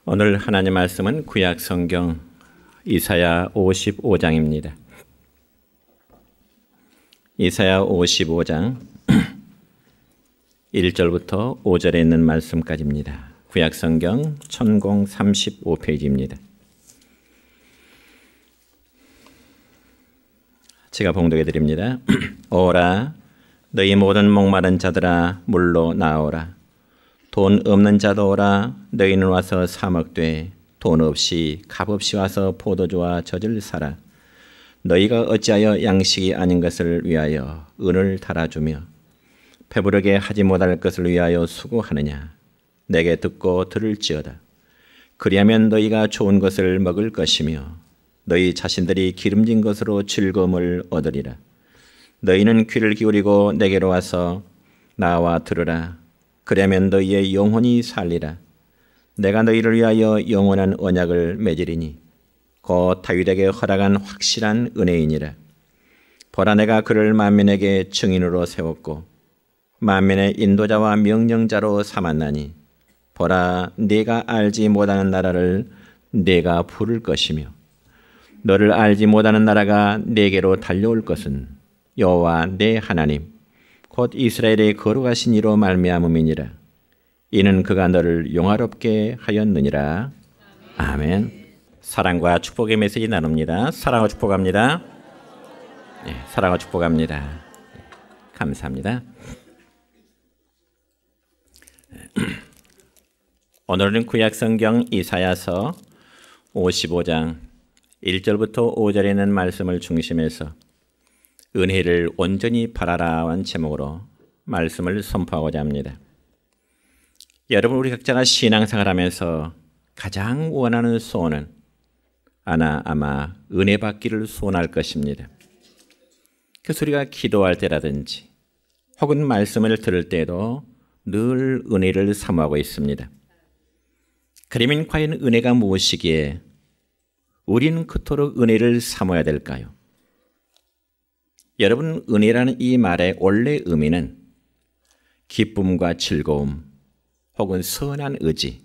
오늘 하나님 말씀은 구약 성경 이사야 55장입니다. 이사야 55장 1절부터 5절에 있는 말씀까지입니다. 구약 성경 1035페이지입니다. 제가 봉독해 드립니다. 오라 너희 모든 목마른 자들아 물로 나오라. 돈 없는 자도 오라. 너희는 와서 사 먹되 돈 없이 값 없이 와서 포도주와 젖을 사라. 너희가 어찌하여 양식이 아닌 것을 위하여 은을 달아주며 배부르게 하지 못할 것을 위하여 수고하느냐. 내게 듣고 들을지어다. 그리하면 너희가 좋은 것을 먹을 것이며 너희 자신들이 기름진 것으로 즐거움을 얻으리라. 너희는 귀를 기울이고 내게로 와서 나와 들으라. 그러면 너희의 영혼이 살리라. 내가 너희를 위하여 영원한 언약을 맺으리니 곧 다윗에게 허락한 확실한 은혜이니라. 보라 내가 그를 만민에게 증인으로 세웠고 만민의 인도자와 명령자로 삼았나니 보라 네가 알지 못하는 나라를 네가 부를 것이며 너를 알지 못하는 나라가 네게로 달려올 것은 여호와 네 하나님 곧 이스라엘의 거룩하신 이로 말미암음이니라. 이는 그가 너를 용화롭게 하였느니라. 아멘. 사랑과 축복의 메시지 나눕니다. 사랑과 축복합니다. 네, 사랑과 축복합니다. 감사합니다. 오늘은 구약 성경 이사야서 55장 1절부터 5절에 있는 말씀을 중심해서 은혜를 온전히 바라라는 제목으로 말씀을 선포하고자 합니다. 여러분 우리 각자가 신앙생활 하면서 가장 원하는 소원은 아마 은혜 받기를 소원할 것입니다. 그 소리가 기도할 때라든지 혹은 말씀을 들을 때에도 늘 은혜를 사모하고 있습니다. 그러면 과연 은혜가 무엇이기에 우리는 그토록 은혜를 사모해야 될까요? 여러분 은혜라는 이 말의 원래 의미는 기쁨과 즐거움 혹은 선한 의지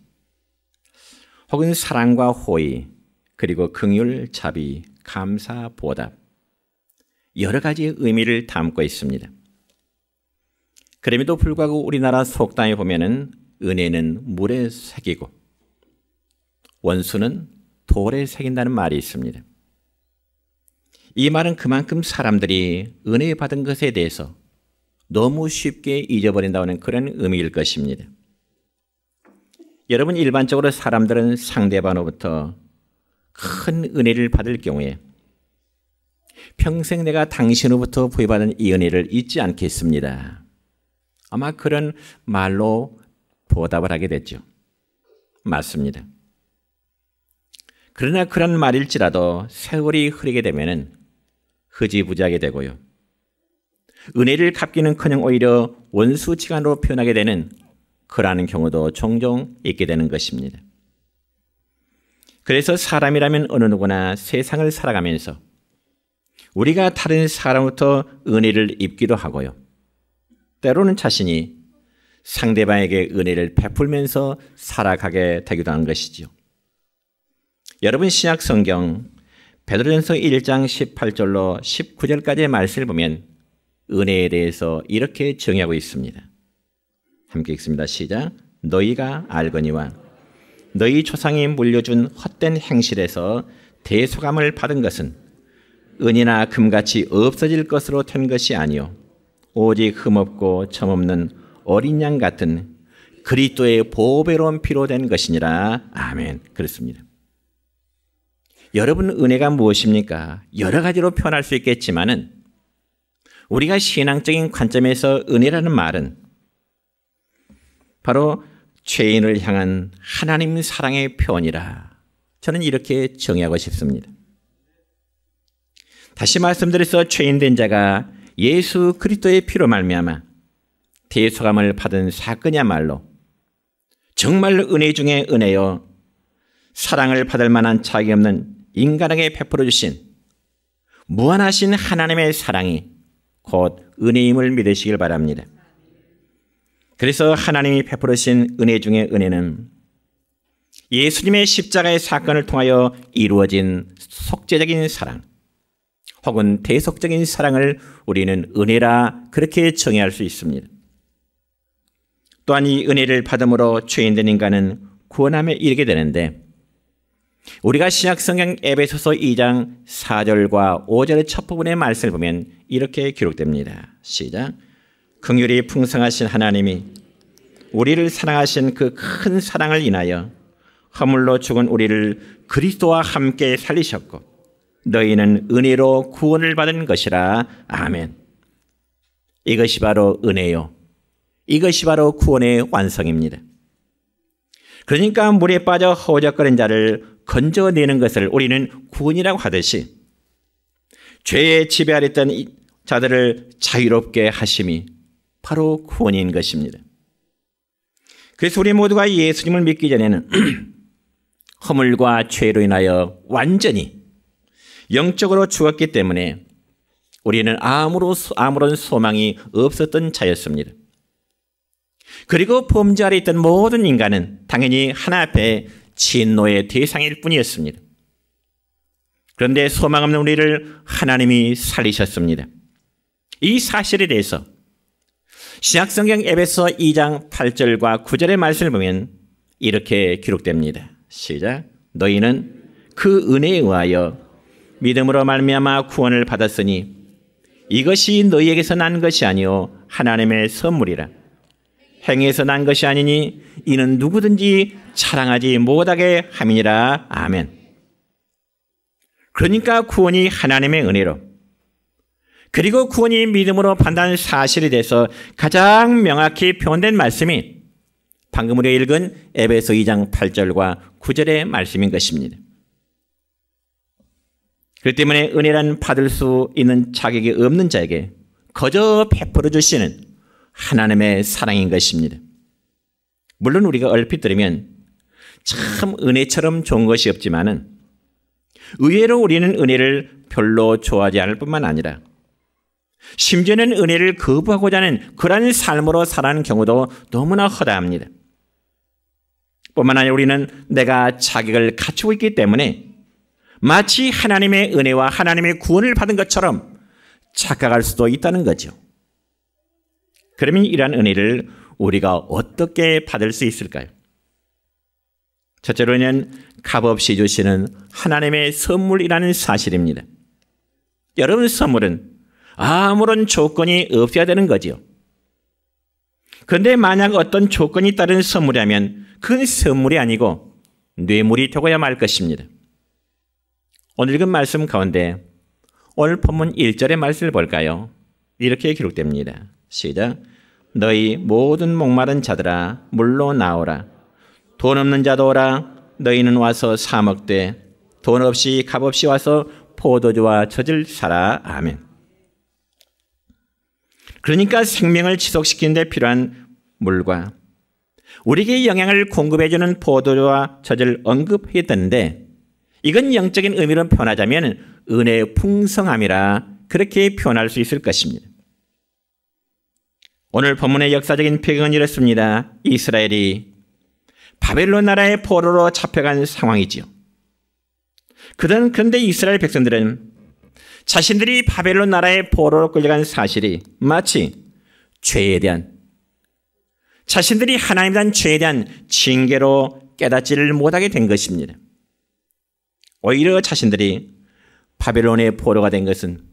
혹은 사랑과 호의 그리고 긍휼, 자비, 감사, 보답 여러 가지의 의미를 담고 있습니다. 그럼에도 불구하고 우리나라 속담에 보면은 은혜는 물에 새기고 원수는 돌에 새긴다는 말이 있습니다. 이 말은 그만큼 사람들이 은혜 받은 것에 대해서 너무 쉽게 잊어버린다는 그런 의미일 것입니다. 여러분 일반적으로 사람들은 상대방으로부터 큰 은혜를 받을 경우에 평생 내가 당신으로부터 부여받은 이 은혜를 잊지 않겠습니다. 아마 그런 말로 보답을 하게 됐죠. 맞습니다. 그러나 그런 말일지라도 세월이 흐르게 되면은 흐지부지하게 되고요. 은혜를 갚기는커녕 오히려 원수지간으로 표현하게 되는 그러한 경우도 종종 있게 되는 것입니다. 그래서 사람이라면 어느 누구나 세상을 살아가면서 우리가 다른 사람부터 은혜를 입기도 하고요. 때로는 자신이 상대방에게 은혜를 베풀면서 살아가게 되기도 하는 것이죠. 여러분 신약 성경 베드로전서 1장 18절로 19절까지의 말씀을 보면 은혜에 대해서 이렇게 정의하고 있습니다. 함께 읽습니다. 시작. 너희가 알거니와 너희 조상이 물려준 헛된 행실에서 대속함을 받은 것은 은이나 금같이 없어질 것으로 된 것이 아니요 오직 흠없고 점없는 어린 양 같은 그리스도의 보배로운 피로 된 것이니라. 아멘. 그렇습니다. 여러분 은혜가 무엇입니까? 여러 가지로 표현할 수 있겠지만은 우리가 신앙적인 관점에서 은혜라는 말은 바로 죄인을 향한 하나님 사랑의 표현이라 저는 이렇게 정의하고 싶습니다. 다시 말씀드려서 죄인된 자가 예수 그리스도의 피로 말미암아 대속함을 받은 사건이야말로 정말 은혜 중에 은혜요 사랑을 받을 만한 자격이 없는 인간에게 베풀어 주신 무한하신 하나님의 사랑이 곧 은혜임을 믿으시길 바랍니다. 그래서 하나님이 베풀으신 은혜 중에 은혜는 예수님의 십자가의 사건을 통하여 이루어진 속죄적인 사랑 혹은 대속적인 사랑을 우리는 은혜라 그렇게 정의할 수 있습니다. 또한 이 은혜를 받음으로 죄인된 인간은 구원함에 이르게 되는데 우리가 신약성경 에베소서 2장 4절과 5절의 첫 부분의 말씀을 보면 이렇게 기록됩니다. 시작. 긍휼이 풍성하신 하나님이 우리를 사랑하신 그 큰 사랑을 인하여 허물로 죽은 우리를 그리스도와 함께 살리셨고 너희는 은혜로 구원을 받은 것이라. 아멘. 이것이 바로 은혜요. 이것이 바로 구원의 완성입니다. 그러니까 물에 빠져 허우적거린 자를 건져내는 것을 우리는 구원이라고 하듯이 죄의 지배 아래 있던 자들을 자유롭게 하심이 바로 구원인 것입니다. 그래서 우리 모두가 예수님을 믿기 전에는 허물과 죄로 인하여 완전히 영적으로 죽었기 때문에 우리는 아무런 소망이 없었던 자였습니다. 그리고 범죄 아래 있던 모든 인간은 당연히 하나 앞에 진노의 대상일 뿐이었습니다. 그런데 소망 없는 우리를 하나님이 살리셨습니다. 이 사실에 대해서 신약성경 에베소 2장 8절과 9절의 말씀을 보면 이렇게 기록됩니다. 시작. 너희는 그 은혜에 의하여 믿음으로 말미암아 구원을 받았으니 이것이 너희에게서 난 것이 아니요 하나님의 선물이라. 행위에서 난 것이 아니니 이는 누구든지 자랑하지 못하게 함이니라. 아멘. 그러니까 구원이 하나님의 은혜로 그리고 구원이 믿음으로 판단하는 사실에 대해서 가장 명확히 표현된 말씀이 방금 우리가 읽은 에베소 2장 8절과 9절의 말씀인 것입니다. 그렇기 때문에 은혜란 받을 수 있는 자격이 없는 자에게 거저 베풀어 주시는 하나님의 사랑인 것입니다. 물론 우리가 얼핏 들으면 참 은혜처럼 좋은 것이 없지만은 의외로 우리는 은혜를 별로 좋아하지 않을 뿐만 아니라 심지어는 은혜를 거부하고자 하는 그러한 삶으로 살아가는 경우도 너무나 허다합니다. 뿐만 아니라 우리는 내가 자격을 갖추고 있기 때문에 마치 하나님의 은혜와 하나님의 구원을 받은 것처럼 착각할 수도 있다는 거죠. 그러면 이러한 은혜를 우리가 어떻게 받을 수 있을까요? 첫째로는 값없이 주시는 하나님의 선물이라는 사실입니다. 여러분, 선물은 아무런 조건이 없어야 되는 거지요. 그런데 만약 어떤 조건이 따른 선물이라면 그건 선물이 아니고 뇌물이 되고야 말 것입니다. 오늘 읽은 말씀 가운데 오늘 본문 1절의 말씀을 볼까요? 이렇게 기록됩니다. 시작. 너희 모든 목마른 자들아 물로 나오라. 돈 없는 자도 오라. 너희는 와서 사 먹되 돈 없이 값없이 와서 포도주와 젖을 사라. 아멘. 그러니까 생명을 지속시키는 데 필요한 물과 우리에게 영양을 공급해주는 포도주와 젖을 언급했던데 이건 영적인 의미로 표현하자면 은혜의 풍성함이라 그렇게 표현할 수 있을 것입니다. 오늘 본문의 역사적인 배경은 이렇습니다. 이스라엘이 바벨론 나라의 포로로 잡혀간 상황이지요. 그런데 이스라엘 백성들은 자신들이 바벨론 나라의 포로로 끌려간 사실이 마치 죄에 대한 자신들이 하나님에 대한 죄에 대한 징계로 깨닫지를 못하게 된 것입니다. 오히려 자신들이 바벨론의 포로가 된 것은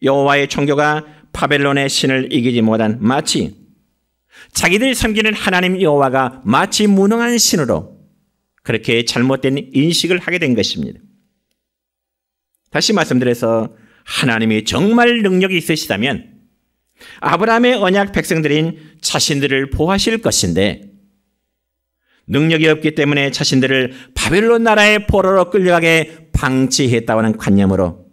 여호와의 종교가 바벨론의 신을 이기지 못한 마치 자기들 섬기는 하나님 여호와가 마치 무능한 신으로 그렇게 잘못된 인식을 하게 된 것입니다. 다시 말씀드려서 하나님이 정말 능력이 있으시다면 아브라함의 언약 백성들인 자신들을 보호하실 것인데 능력이 없기 때문에 자신들을 바벨론 나라의 포로로 끌려가게 방치했다는 관념으로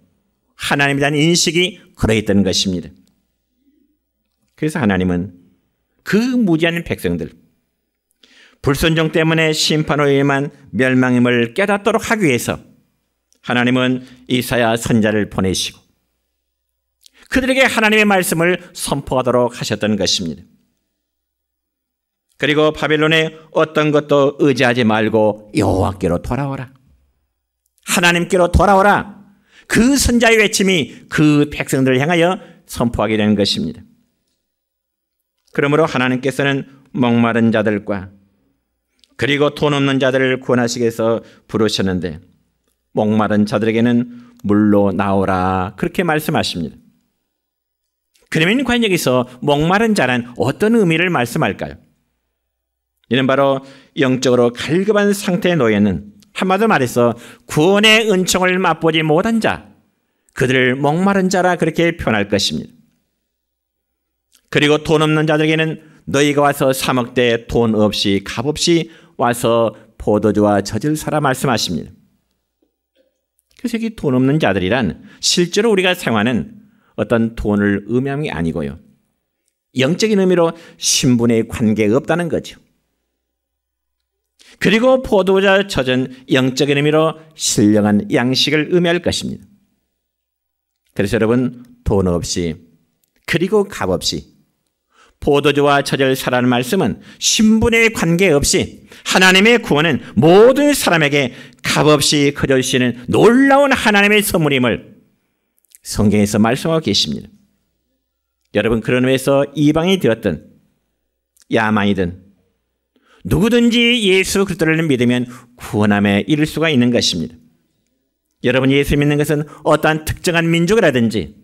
하나님에 대한 인식이 그러했던 것입니다. 그래서 하나님은 그 무지한 백성들 불순종 때문에 심판으로 인한 멸망임을 깨닫도록 하기 위해서 하나님은 이사야 선지자를 보내시고 그들에게 하나님의 말씀을 선포하도록 하셨던 것입니다. 그리고 바벨론의 어떤 것도 의지하지 말고 여호와께로 돌아오라. 하나님께로 돌아오라. 그 선자의 외침이 그 백성들을 향하여 선포하게 되는 것입니다. 그러므로 하나님께서는 목마른 자들과 그리고 돈 없는 자들을 구원하시기 위해서 부르셨는데 목마른 자들에게는 물로 나오라 그렇게 말씀하십니다. 그러면 과연 여기서 목마른 자는 어떤 의미를 말씀할까요? 이는 바로 영적으로 갈급한 상태에 놓여 있는, 한마디로 말해서 구원의 은총을 맛보지 못한 자, 그들을 목마른 자라 그렇게 표현할 것입니다. 그리고 돈 없는 자들에게는 너희가 와서 사 먹되 돈 없이 값 없이 와서 포도주와 젖을 사라 말씀하십니다. 그래서 여기 돈 없는 자들이란 실제로 우리가 사용하는 어떤 돈을 의미하는 게 아니고요, 영적인 의미로 신분에 관계가 없다는 거죠. 그리고 포도주와 젖은 영적인 의미로 신령한 양식을 의미할 것입니다. 그래서 여러분, 돈 없이 그리고 값 없이 포도주와 젖을 사라는 말씀은 신분에 관계없이 하나님의 구원은 모든 사람에게 값없이 거저주시는 놀라운 하나님의 선물임을 성경에서 말씀하고 계십니다. 여러분, 그런 의미에서 이방이 되었든 야만이든 누구든지 예수 그리스도를 믿으면 구원함에 이를 수가 있는 것입니다. 여러분, 예수 믿는 것은 어떠한 특정한 민족이라든지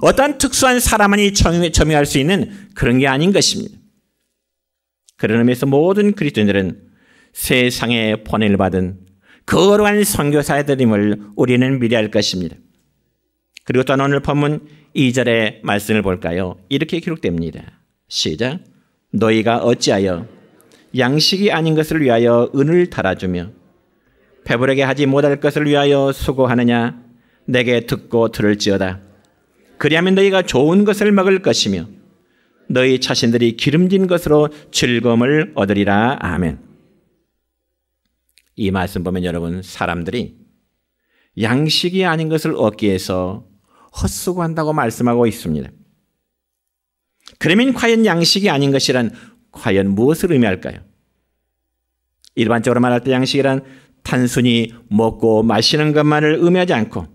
어떠한 특수한 사람만이 점유할 수 있는 그런 게 아닌 것입니다. 그런 의미에서 모든 그리스도인들은 세상에 번뇌를 받은 거룩한 선교사들임을 우리는 미래할 것입니다. 그리고 또한 오늘 본문 2절의 말씀을 볼까요? 이렇게 기록됩니다. 시작. 너희가 어찌하여 양식이 아닌 것을 위하여 은을 달아주며 배부르게 하지 못할 것을 위하여 수고하느냐? 내게 듣고 들을지어다. 그리하면 너희가 좋은 것을 먹을 것이며 너희 자신들이 기름진 것으로 즐거움을 얻으리라. 아멘. 이 말씀 보면 여러분, 사람들이 양식이 아닌 것을 얻기 위해서 헛수고한다고 말씀하고 있습니다. 그러면 과연 양식이 아닌 것이란 과연 무엇을 의미할까요? 일반적으로 말할 때 양식이란 단순히 먹고 마시는 것만을 의미하지 않고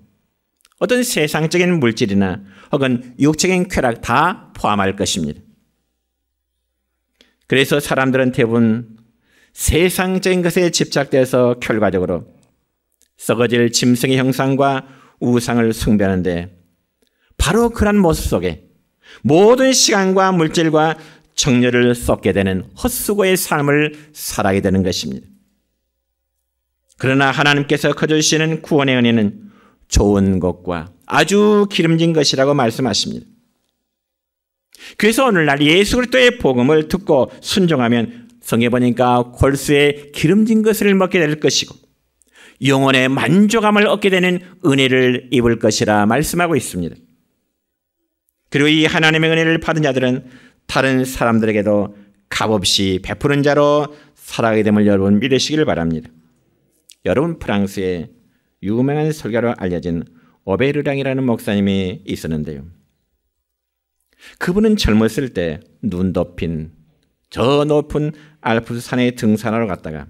어떤 세상적인 물질이나 혹은 육적인 쾌락 다 포함할 것입니다. 그래서 사람들은 대부분 세상적인 것에 집착돼서 결과적으로 썩어질 짐승의 형상과 우상을 숭배하는데, 바로 그런 모습 속에 모든 시간과 물질과 정열을 쏟게 되는 헛수고의 삶을 살아야 되는 것입니다. 그러나 하나님께서 거저주시는 구원의 은혜는 좋은 것과 아주 기름진 것이라고 말씀하십니다. 그래서 오늘날 예수 그리스도의 복음을 듣고 순종하면 성경에 보니까 골수에 기름진 것을 먹게 될 것이고 영혼의 만족함을 얻게 되는 은혜를 입을 것이라 말씀하고 있습니다. 그리고 이 하나님의 은혜를 받은 자들은 다른 사람들에게도 값없이 베푸는 자로 살아가게 됨을 여러분 믿으시길 바랍니다. 여러분, 프랑스에 유명한 설교로 알려진 오베르랑이라는 목사님이 있었는데요. 그분은 젊었을 때 눈 덮인 저 높은 알프스 산에 등산하러 갔다가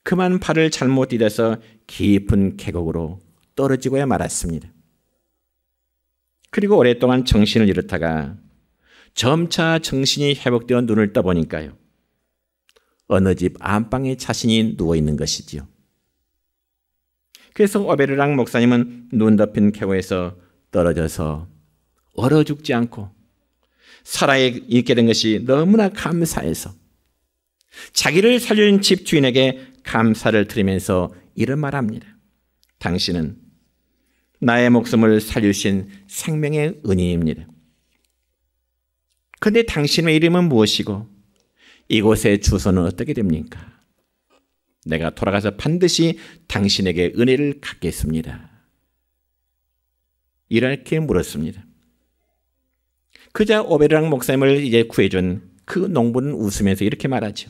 그만 발을 잘못 디뎌서 깊은 계곡으로 떨어지고야 말았습니다. 그리고 오랫동안 정신을 잃었다가 점차 정신이 회복되어 눈을 떠보니까요, 어느 집 안방에 자신이 누워있는 것이지요. 그래서 오베르랑 목사님은 눈 덮인 계곡에서 떨어져서 얼어 죽지 않고 살아있게 된 것이 너무나 감사해서 자기를 살려준 집 주인에게 감사를 드리면서 이런 말합니다. 당신은 나의 목숨을 살려주신 생명의 은인입니다. 그런데 당신의 이름은 무엇이고 이곳의 주소는 어떻게 됩니까? 내가 돌아가서 반드시 당신에게 은혜를 갚겠습니다. 이렇게 물었습니다. 그자 오베르랑 목사님을 이제 구해준 그 농부는 웃으면서 이렇게 말하죠.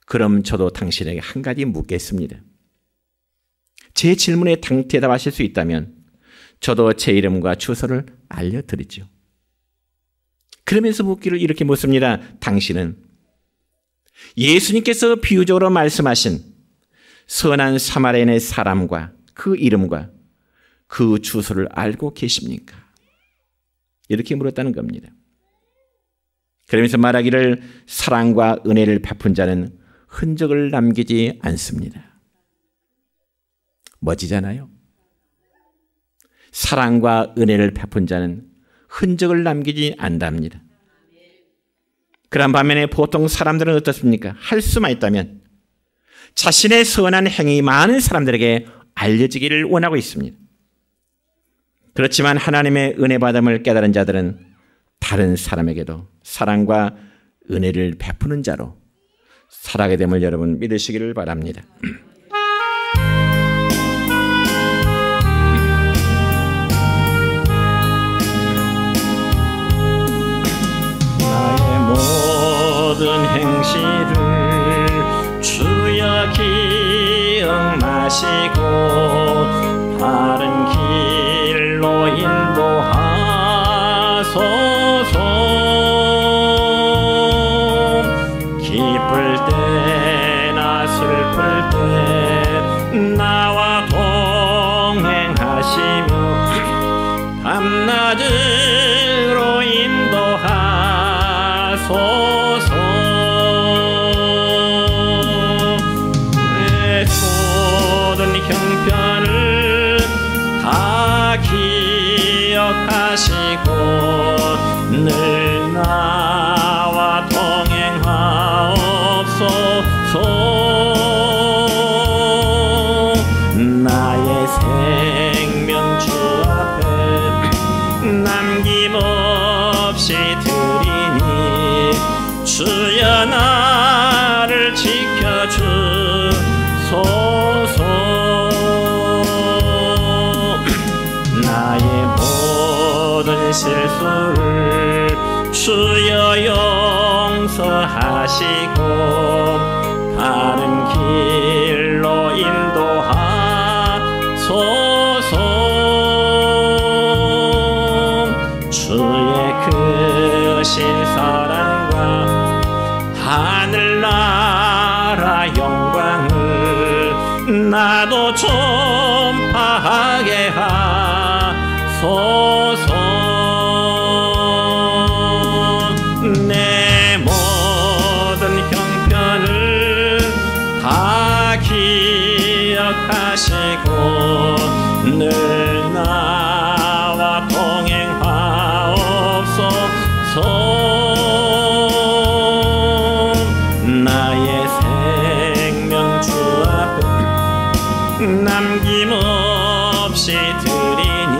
그럼 저도 당신에게 한 가지 묻겠습니다. 제 질문에 대답하실 수 있다면 저도 제 이름과 주소를 알려드리죠. 그러면서 묻기를 이렇게 묻습니다. 당신은 예수님께서 비유적으로 말씀하신 선한 사마리아인의 사람과 그 이름과 그 주소를 알고 계십니까? 이렇게 물었다는 겁니다. 그러면서 말하기를 사랑과 은혜를 베푼 자는 흔적을 남기지 않습니다. 멋지잖아요. 사랑과 은혜를 베푼 자는 흔적을 남기지 않답니다. 그런 반면에 보통 사람들은 어떻습니까? 할 수만 있다면 자신의 선한 행위 많은 사람들에게 알려지기를 원하고 있습니다. 그렇지만 하나님의 은혜 받음을 깨달은 자들은 다른 사람에게도 사랑과 은혜를 베푸는 자로 살아가게 됨을 여러분 믿으시기를 바랍니다. 나의 모든 행실을 주여 기억하시고 바른 길로 인도하소서. 기쁠 때나 슬플 때 나와 동행하시며 밤낮으로 인도하소서. 내 모든 형편을 다 기억하시고 늘 나와 동행하옵소서. 나의 생명 주 앞에 남김없이 드리니 주여 나를 지켜주소서. 나의 모든 실수를 주여 용서하시고 바른 길로 인도하소서. 주의 크신 사랑과 하늘나라 영광을 나도 전파하게 하소서. 내 모든 형편을 다 기억하시고 늘 나와 동행하옵소서. 나의 생명 주 앞에 남김없이 드리니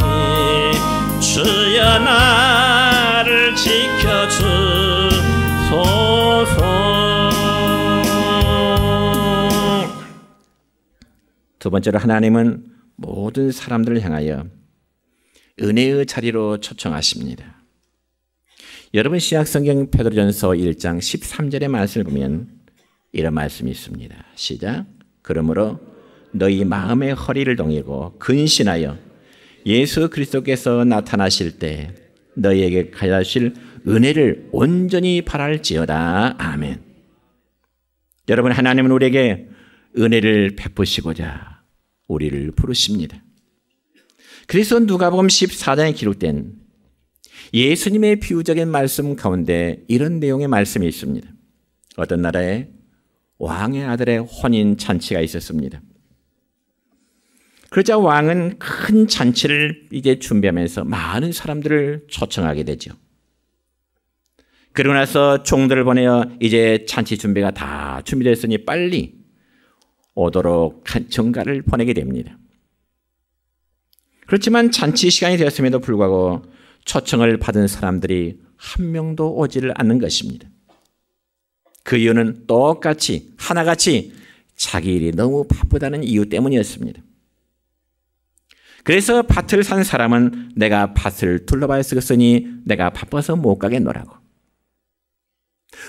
주여 나를 지켜주소서. 두 번째로 하나님은 모든 사람들을 향하여 은혜의 자리로 초청하십니다. 여러분 신약성경 베드로전서 1장 13절의 말씀을 보면 이런 말씀이 있습니다. 시작. 그러므로 너희 마음의 허리를 동이고 근신하여 예수 그리스도께서 나타나실 때 너희에게 가하실 은혜를 온전히 바랄지어다. 아멘. 여러분 하나님은 우리에게 은혜를 베푸시고자 우리를 부르십니다. 그래서 누가복음 14장에 기록된 예수님의 비유적인 말씀 가운데 이런 내용의 말씀이 있습니다. 어떤 나라에 왕의 아들의 혼인 잔치가 있었습니다. 그러자 왕은 큰 잔치를 이제 준비하면서 많은 사람들을 초청하게 되죠. 그러고 나서 종들을 보내어 이제 잔치 준비가 다 준비됐으니 빨리 오도록 정가를 보내게 됩니다. 그렇지만 잔치 시간이 되었음에도 불구하고 초청을 받은 사람들이 한 명도 오지를 않는 것입니다. 그 이유는 똑같이 하나같이 자기 일이 너무 바쁘다는 이유 때문이었습니다. 그래서 밭을 산 사람은 내가 밭을 둘러봐야 쓰겠으니 내가 바빠서 못 가겠노라고.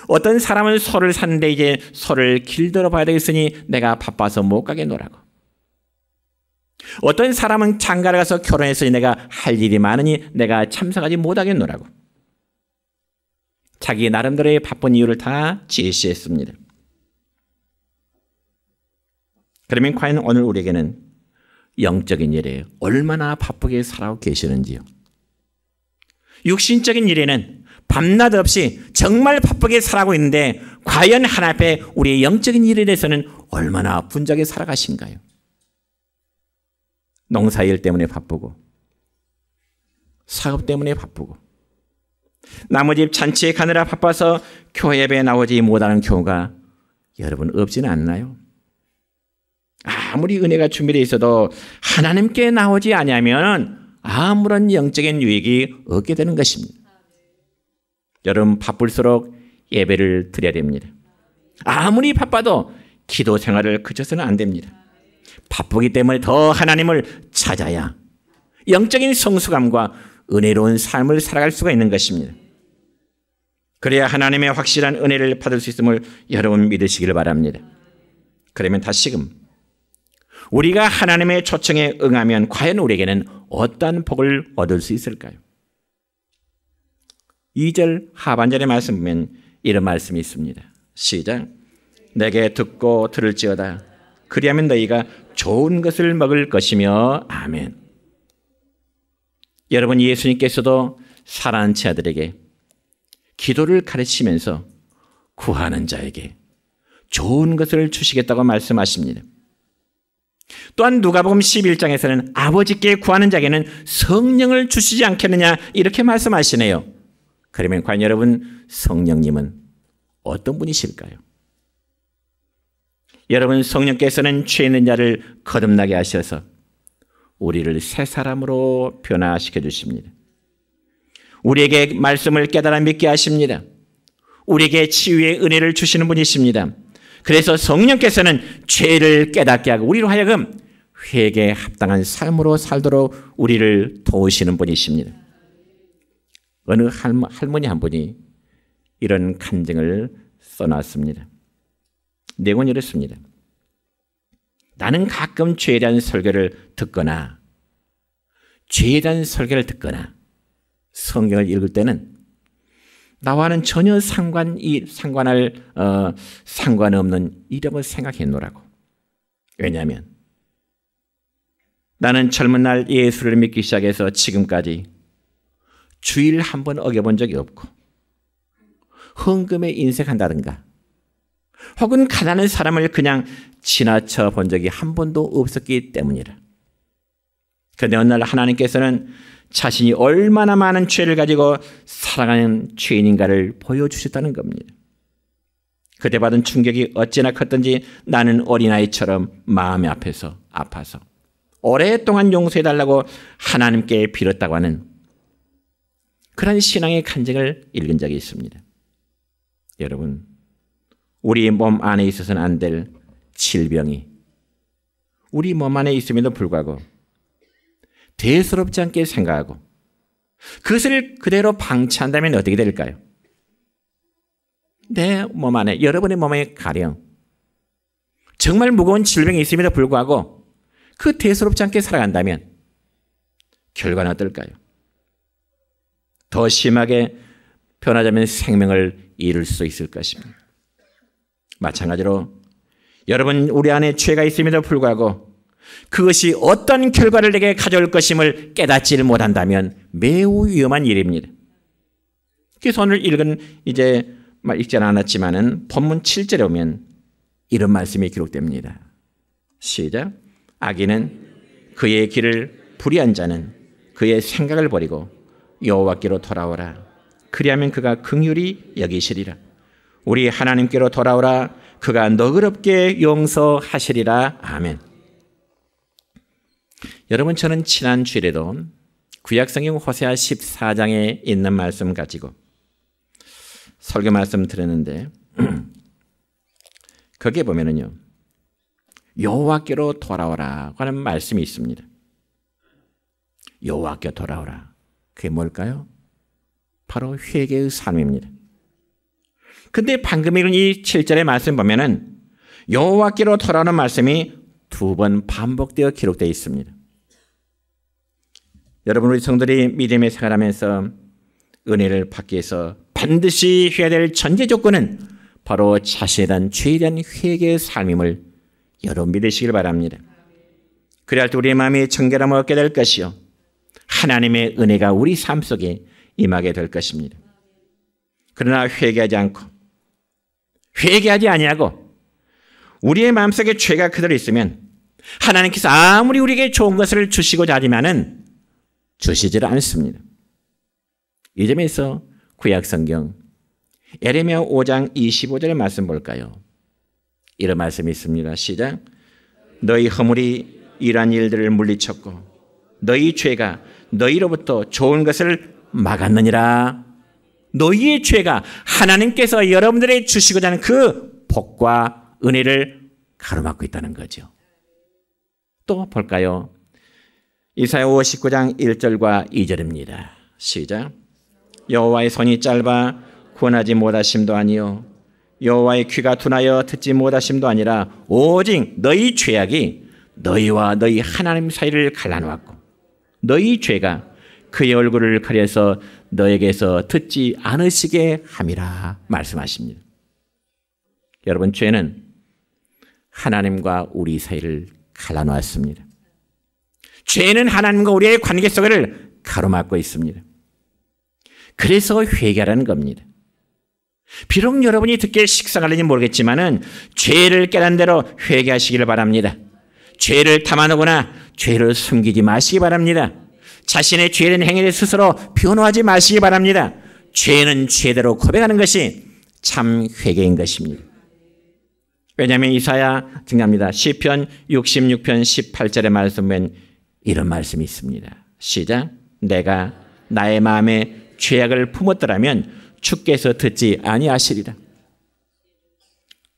어떤 사람은 소를 샀는데 이제 소를 길들여 봐야 되겠으니 내가 바빠서 못 가겠노라고. 어떤 사람은 장가를 가서 결혼했으니 내가 할 일이 많으니 내가 참석하지 못하겠노라고. 자기 나름대로의 바쁜 이유를 다 제시했습니다. 그러면 과연 오늘 우리에게는 영적인 일에 얼마나 바쁘게 살아오고 계시는지요? 육신적인 일에는 밤낮 없이 정말 바쁘게 살아가고 있는데 과연 하나님 앞에 우리의 영적인 일에 대해서는 얼마나 분주하게 살아가신가요? 농사일 때문에 바쁘고 사업 때문에 바쁘고 나머지 잔치에 가느라 바빠서 교회 예배에 나오지 못하는 경우가 여러분 없지는 않나요? 아무리 은혜가 준비되어 있어도 하나님께 나오지 아니하면 아무런 영적인 유익이 없게 되는 것입니다. 여러분 바쁠수록 예배를 드려야 됩니다. 아무리 바빠도 기도 생활을 그쳐서는 안 됩니다. 바쁘기 때문에 더 하나님을 찾아야 영적인 성숙함과 은혜로운 삶을 살아갈 수가 있는 것입니다. 그래야 하나님의 확실한 은혜를 받을 수 있음을 여러분 믿으시길 바랍니다. 그러면 다시금 우리가 하나님의 초청에 응하면 과연 우리에게는 어떠한 복을 얻을 수 있을까요? 2절 하반절의 말씀 보면 이런 말씀이 있습니다. 시작. 내게 듣고 들을지어다. 그리하면 너희가 좋은 것을 먹을 것이며 아멘. 여러분 예수님께서도 사랑하는 자들에게 기도를 가르치면서 구하는 자에게 좋은 것을 주시겠다고 말씀하십니다. 또한 누가복음 11장에서는 아버지께 구하는 자에게는 성령을 주시지 않겠느냐 이렇게 말씀하시네요. 그러면 과연 여러분 성령님은 어떤 분이실까요? 여러분 성령께서는 죄 있는 자를 거듭나게 하셔서 우리를 새 사람으로 변화시켜 주십니다. 우리에게 말씀을 깨달아 믿게 하십니다. 우리에게 치유의 은혜를 주시는 분이십니다. 그래서 성령께서는 죄를 깨닫게 하고 우리로 하여금 회개에 합당한 삶으로 살도록 우리를 도우시는 분이십니다. 어느 할머니 한 분이 이런 간증을 써놨습니다. 내용은 이렇습니다. 나는 가끔 죄에 대한 설교를 듣거나 죄에 대한 설교를 듣거나 성경을 읽을 때는 나와는 전혀 상관없는 이름을 생각해 놓으라고. 왜냐하면 나는 젊은 날 예수를 믿기 시작해서 지금까지 주일 한 번 어겨본 적이 없고 헌금에 인색한다든가 혹은 가난한 사람을 그냥 지나쳐 본 적이 한 번도 없었기 때문이라. 그런데 어느 날 하나님께서는 자신이 얼마나 많은 죄를 가지고 살아가는 죄인인가를 보여주셨다는 겁니다. 그때 받은 충격이 어찌나 컸던지 나는 어린아이처럼 마음이 아파서 오랫동안 용서해달라고 하나님께 빌었다고 하는 그런 신앙의 간증을 읽은 적이 있습니다. 여러분, 우리 몸 안에 있어서는 안 될 질병이 우리 몸 안에 있음에도 불구하고 대수롭지 않게 생각하고 그것을 그대로 방치한다면 어떻게 될까요? 내 몸 안에, 여러분의 몸에 가령 정말 무거운 질병이 있음에도 불구하고 그 대수롭지 않게 살아간다면 결과는 어떨까요? 더 심하게 변하자면 생명을 잃을 수 있을 것입니다. 마찬가지로 여러분 우리 안에 죄가 있음에도 불구하고 그것이 어떤 결과를 내게 가져올 것임을 깨닫지를 못한다면 매우 위험한 일입니다. 그래서 오늘 읽은 이제 읽지는 않았지만은 본문 7절에 오면 이런 말씀이 기록됩니다. 시작. 악인은 그의 길을 불의한 자는 그의 생각을 버리고 여호와께로 돌아오라. 그리하면 그가 긍휼히 여기시리라. 우리 하나님께로 돌아오라. 그가 너그럽게 용서하시리라. 아멘. 여러분 저는 지난 주일에도 구약성경 호세아 14장에 있는 말씀 가지고 설교 말씀 드렸는데 거기에 보면은요 여호와께로 돌아오라 하는 말씀이 있습니다. 여호와께 돌아오라. 그게 뭘까요? 바로 회개의 삶입니다. 근데 방금 읽은 이 7절의 말씀 보면은 여호와께로 돌아오는 말씀이 2번 반복되어 기록되어 있습니다. 여러분 우리 성도들이 믿음의 생활하면서 은혜를 받기 위해서 반드시 해야 될 전제 조건은 바로 자신에 대한 죄에 대한 회개의 삶임을 여러분 믿으시길 바랍니다. 그래야 할 때 우리의 마음이 청결함을 얻게 될 것이요 하나님의 은혜가 우리 삶 속에 임하게 될 것입니다. 그러나 회개하지 아니하고 우리의 마음속에 죄가 그대로 있으면 하나님께서 아무리 우리에게 좋은 것을 주시고자 하지만은 주시질 않습니다. 이 점에서 구약성경 에레미야 5장 25절의 말씀 볼까요? 이런 말씀이 있습니다. 시작. 너희 허물이 이러한 일들을 물리쳤고 너희 죄가 너희로부터 좋은 것을 막았느니라. 너희의 죄가 하나님께서 여러분들에게 주시고자 하는 그 복과 은혜를 가로막고 있다는 거죠. 또 볼까요? 이사야 59장 1절과 2절입니다. 시작. 여호와의 손이 짧아 구원하지 못하심도 아니요 여호와의 귀가 둔하여 듣지 못하심도 아니라 오직 너희 죄악이 너희와 너희 하나님 사이를 갈라놓았고 너희 죄가 그의 얼굴을 가려서 너에게서 듣지 않으시게 함이라 말씀하십니다. 여러분, 죄는 하나님과 우리 사이를 갈라놓았습니다. 죄는 하나님과 우리의 관계 속을 가로막고 있습니다. 그래서 회개하라는 겁니다. 비록 여러분이 듣기에 식상할는지 모르겠지만은 죄를 깨달은 대로 회개하시기를 바랍니다. 죄를 담아놓거나 죄를 숨기지 마시기 바랍니다. 자신의 죄된 행위를 스스로 변호하지 마시기 바랍니다. 죄는 죄대로 고백하는 것이 참 회개인 것입니다. 왜냐하면 이사야 증가합니다. 시편 66편 18절의 말씀엔 이런 말씀이 있습니다. 시작. 내가 나의 마음에 죄악을 품었더라면 주께서 듣지 아니하시리라.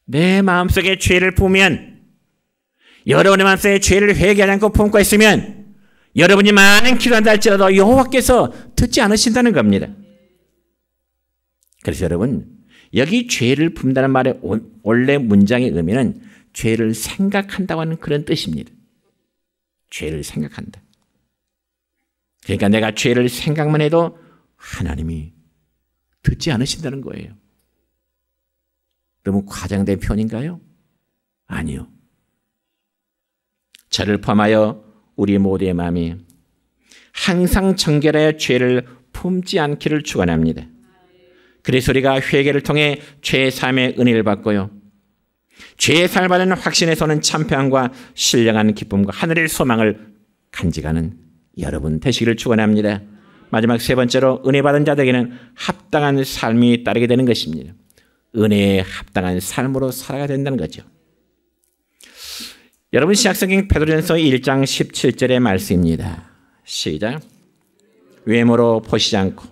내 마음속에 죄를 품으면 여러분의 마음속에 죄를 회개하지 않고 품고 있으면 여러분이 많은 기도한다 할지라도 여호와께서 듣지 않으신다는 겁니다. 그래서 여러분 여기 죄를 품다는 말의 원래 문장의 의미는 죄를 생각한다고 하는 그런 뜻입니다. 죄를 생각한다. 그러니까 내가 죄를 생각만 해도 하나님이 듣지 않으신다는 거예요. 너무 과장된 표현인가요? 아니요. 저를 포함하여 우리 모두의 마음이 항상 정결하여 죄를 품지 않기를 축원합니다. 그래서 우리가 회개를 통해 죄의 삶의 은혜를 받고요. 죄의 삶을 받는 확신에서 오는 참평과 신령한 기쁨과 하늘의 소망을 간직하는 여러분 되시기를 축원합니다. 마지막 세 번째로 은혜 받은 자들에게는 합당한 삶이 따르게 되는 것입니다. 은혜에 합당한 삶으로 살아가야 된다는 거죠. 여러분 신약성경 베드로전서 1장 17절의 말씀입니다. 시작. 외모로 보시지 않고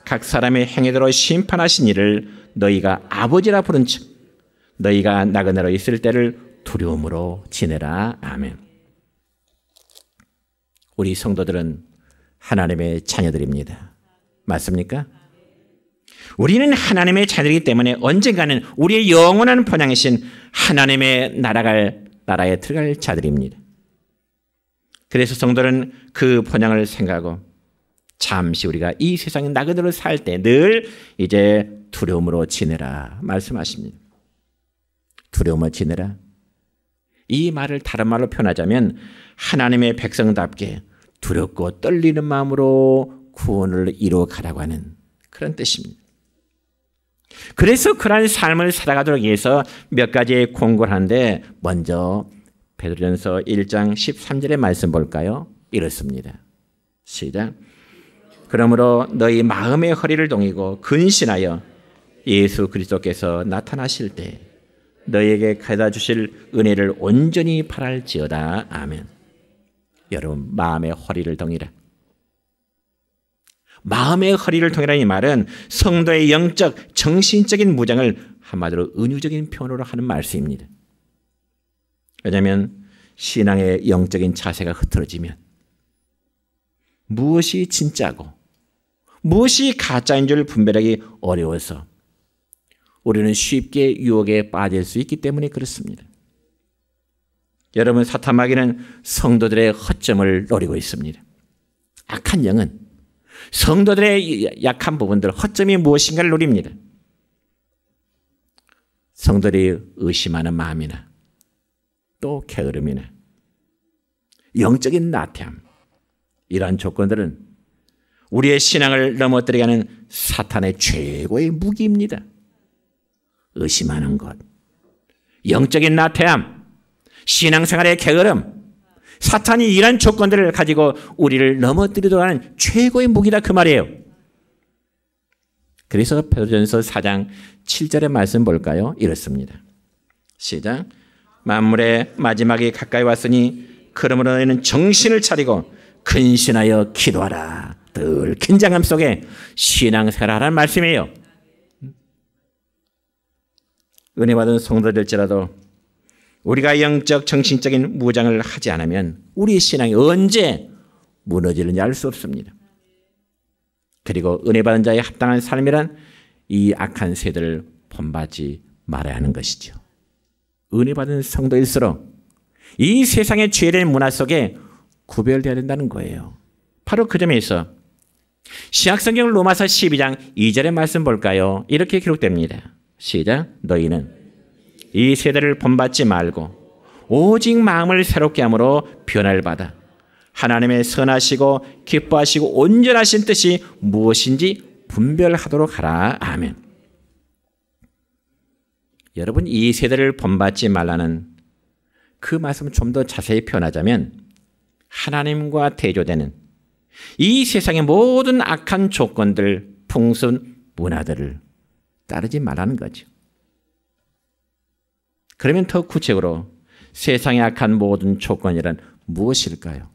각 사람의 행위대로 심판하신 이를 너희가 아버지라 부른 즉 너희가 나그네로 있을 때를 두려움으로 지내라. 아멘. 우리 성도들은 하나님의 자녀들입니다. 맞습니까? 우리는 하나님의 자녀이기 때문에 언젠가는 우리의 영원한 본향이신 하나님의 나라에 들어갈 자들입니다. 그래서 성도는 그 본향을 생각하고 잠시 우리가 이 세상에 나그네로 살 때 늘 이제 두려움으로 지내라 말씀하십니다. 두려움으로 지내라. 이 말을 다른 말로 표현하자면 하나님의 백성답게 두렵고 떨리는 마음으로 구원을 이루어가라고 하는 그런 뜻입니다. 그래서 그러한 삶을 살아가도록 위해서 몇 가지의 공고를 하는데 먼저 베드로전서 1장 13절의 말씀 볼까요? 이렇습니다. 시작. 그러므로 너희 마음의 허리를 동이고 근신하여 예수 그리스도께서 나타나실 때 너희에게 가져다 주실 은혜를 온전히 바랄지어다. 아멘. 여러분 마음의 허리를 동이라. 마음의 허리를 동이라는 이 말은 성도의 영적, 정신적인 무장을 한마디로 은유적인 표현으로 하는 말씀입니다. 왜냐하면 신앙의 영적인 자세가 흐트러지면 무엇이 진짜고 무엇이 가짜인 줄 분별하기 어려워서 우리는 쉽게 유혹에 빠질 수 있기 때문에 그렇습니다. 여러분 사탄 마귀는 성도들의 허점을 노리고 있습니다. 악한 영은 성도들의 약한 부분들, 허점이 무엇인가를 노립니다. 성도들이 의심하는 마음이나 또 게으름이나 영적인 나태함, 이러한 조건들은 우리의 신앙을 넘어뜨리게 하는 사탄의 최고의 무기입니다. 의심하는 것, 영적인 나태함, 신앙생활의 게으름, 사탄이 이런 조건들을 가지고 우리를 넘어뜨리도록 하는 최고의 무기다, 그 말이에요. 그래서 베드로전서 4장 7절의 말씀 볼까요? 이렇습니다. 시작. 만물의 마지막이 가까이 왔으니 그러므로 너희는 정신을 차리고 근신하여 기도하라. 늘 긴장감 속에 신앙생활하라는 말씀이에요. 은혜 받은 성도들일지라도 우리가 영적 정신적인 무장을 하지 않으면 우리의 신앙이 언제 무너지는지 알 수 없습니다. 그리고 은혜 받은 자의 합당한 삶이란 이 악한 세대를 본받지 말아야 하는 것이죠. 은혜 받은 성도일수록 이 세상의 죄된 문화 속에 구별되어야 된다는 거예요. 바로 그 점에 있어 신약성경 로마서 12장 2절의 말씀 볼까요? 이렇게 기록됩니다. 시작. 너희는 이 세대를 본받지 말고 오직 마음을 새롭게 함으로 변화를 받아 하나님의 선하시고 기뻐하시고 온전하신 뜻이 무엇인지 분별하도록 하라. 아멘. 여러분, 이 세대를 본받지 말라는 그 말씀을 좀 더 자세히 표현하자면 하나님과 대조되는 이 세상의 모든 악한 조건들, 풍습, 문화들을 따르지 말라는 거죠. 그러면 더 구체적으로 세상의 악한 모든 조건이란 무엇일까요?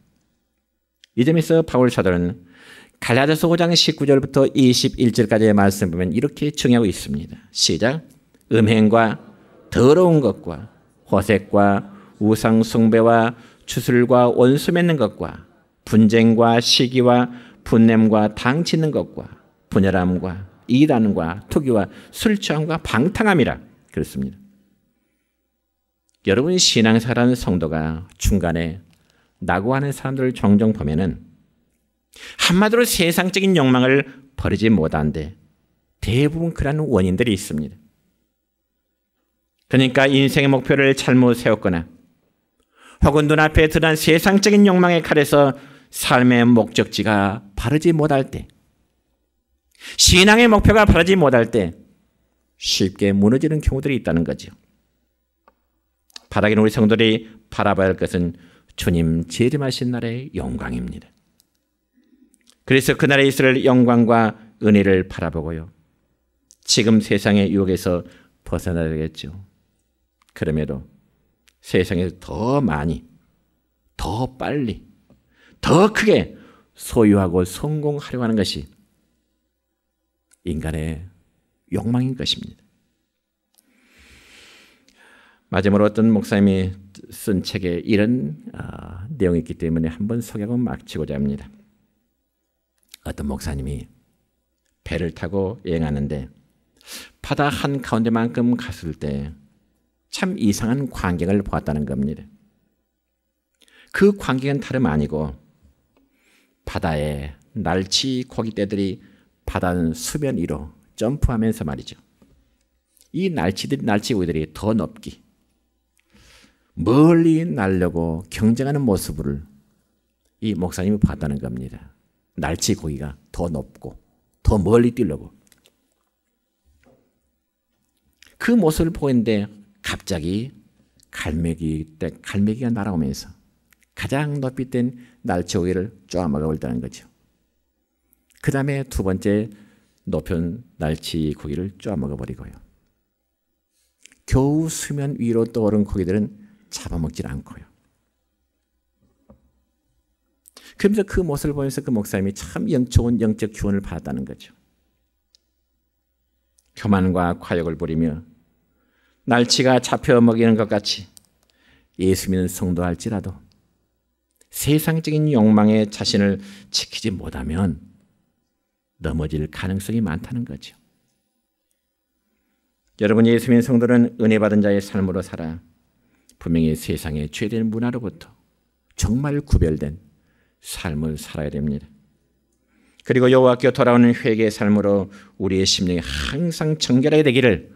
이 점에서 바울 사도는 갈라디아서 5장 19절부터 21절까지의 말씀 보면 이렇게 정의하고 있습니다. 시작. 음행과 더러운 것과 호색과 우상 숭배와 추술과 원수 맺는 것과 분쟁과 시기와 분냄과 당 짓는 것과 분열함과 이단과 투기와 술 취함과 방탕함이라 그렇습니다. 여러분, 신앙생활하는 성도가 중간에 낙오하는 사람들을 종종 보면은 한마디로 세상적인 욕망을 버리지 못하는데 대부분 그런 원인들이 있습니다. 그러니까 인생의 목표를 잘못 세웠거나 혹은 눈앞에 드러난 세상적인 욕망의 칼에서 삶의 목적지가 바르지 못할 때, 신앙의 목표가 바르지 못할 때 쉽게 무너지는 경우들이 있다는 거죠. 바라기는 우리 성도들이 바라봐야 할 것은 주님 재림하신 날의 영광입니다. 그래서 그날에 있을 영광과 은혜를 바라보고요. 지금 세상의 유혹에서 벗어나야 되겠죠. 그럼에도 세상에서 더 많이, 더 빨리, 더 크게 소유하고 성공하려고 하는 것이 인간의 욕망인 것입니다. 마지막으로 어떤 목사님이 쓴 책에 이런 내용이 있기 때문에 한번 소개하고 마치고자 합니다. 어떤 목사님이 배를 타고 여행하는데 바다 한가운데만큼 갔을 때 참 이상한 광경을 보았다는 겁니다. 그 광경은 다름 아니고 바다에 날치 고깃대들이 바다 수면 위로 점프하면서 말이죠. 이 날치 고깃들이 더 높기, 멀리 날려고 경쟁하는 모습을 이 목사님이 봤다는 겁니다. 날치 고기가 더 높고 더 멀리 뛰려고. 그 모습을 보고 있는데 갑자기 갈매기가 날아오면서 가장 높이 뜬 날치 고기를 쪼아먹어 버린다는 거죠. 그 다음에 두 번째 높은 날치 고기를 쪼아먹어 버리고요. 겨우 수면 위로 떠오른 고기들은 잡아먹질 않고요. 그러면서 그 모습을 보면서 그 목사님이 참 좋은 영적 교훈을 받았다는 거죠. 교만과 과욕을 부리며 날치가 잡혀 먹이는 것 같이 예수 믿는 성도할지라도 세상적인 욕망에 자신을 지키지 못하면 넘어질 가능성이 많다는 거죠. 여러분, 예수 믿는 성도는 은혜 받은 자의 삶으로 살아 분명히 세상의 죄된 문화로부터 정말 구별된 삶을 살아야 됩니다. 그리고 여호와께 돌아오는 회개의 삶으로 우리의 심령이 항상 정결하게 되기를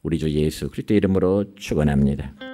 우리 주 예수 그리스도의 이름으로 축원합니다.